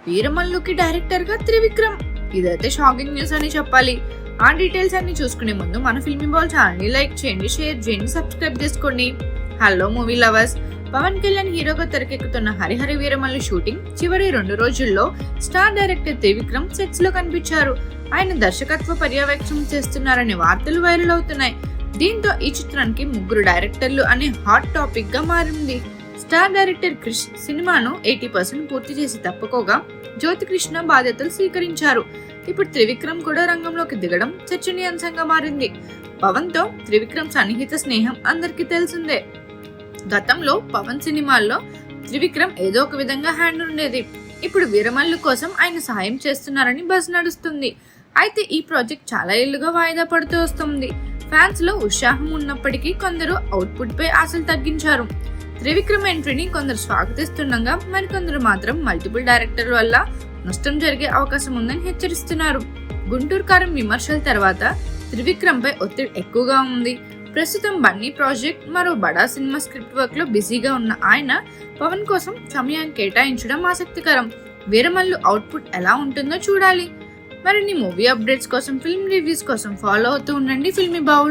వీరమల్లుకి director గా త్రివిక్రమ్. ఇదైతే shocking news అని చెప్పాలి. ఆ డీటెయిల్స్ అన్ని చూసుకునే ముందు మన ఫిల్మీ బాల్ ఛానల్ ని లైక్ చేయండి, షేర్ చేయండి, సబ్స్క్రైబ్ చేసుకోండి. Hello movie lovers, Pawan Kalyan హీరోగా తెరకెక్కుతున్న హరిహర వీరమల్లు షూటింగ్ చివరి 2 రోజుల్లో స్టార్ డైరెక్టర్ త్రివిక్రమ్ సెట్స్ లో కనిపించారు. ఆయన దర్శకత్వ పర్యవేక్షణ చేస్తున్నారనే వార్తలు వైరల్ అవుతున్నాయి. దీంతో ఈ చిత్రానికి 3 డైరెక్టర్లు అనే హాట్ టాపిక్ గా మారింది. స్టార్ డైరెక్టర్ క్రిష్ సినిమాను 80% పూర్తి చేసి తప్పుకోగా జ్యోతి కృష్ణ బాధ్యతలు స్వీకరించారు. ఇప్పుడు త్రివిక్రమ్ కూడా రంగంలోకి దిగడం చర్చనీయాంశంగా మారింది. పవన్ తో త్రివిక్రమ్ సన్నిహిత స్నేహం అందరికీ తెలిసిందే. గతంలో పవన్ సినిమాల్లో త్రివిక్రమ్ ఏదో ఒక విధంగా హ్యాండ్ ఉండేది. ఇప్పుడు వీరమల్లు కోసం ఆయన సాయం చేస్తున్నారని బజ్ నడుస్తుంది. అయితే ఈ ప్రాజెక్ట్ చాలా ఏళ్లుగా వాయిదా పడుతూ వస్తుంది. ఫ్యాన్స్ లో ఉత్సాహం ఉన్నప్పటికీ కొందరు అవుట్పుట్ పై ఆశలు తగ్గించారు. త్రివిక్రమ్ ఎంట్రీని కొందరు స్వాగతిస్తుండగా మరికొందరు మాత్రం మల్టిపుల్ డైరెక్టర్ వల్ల నష్టం జరిగే అవకాశం ఉందని హెచ్చరిస్తున్నారు. గుంటూరు కారం విమర్శల తర్వాత త్రివిక్రమ్ పై ఒత్తిడి ఎక్కువగా ఉంది. ప్రస్తుతం బన్నీ ప్రాజెక్ట్, మరో బడా సినిమా స్క్రిప్ట్ వర్క్ లో బిజీగా ఉన్న ఆయన పవన్ కోసం సమయం కేటాయించడం ఆసక్తికరం. వీరమల్లు అవుట్పుట్ ఎలా ఉంటుందో చూడాలి. మరిన్ని మూవీ అప్డేట్స్ కోసం, ఫిల్మ్ రివ్యూస్ కోసం ఫాలో అవుతూ ఉండండి ఫిల్మీ బౌల్.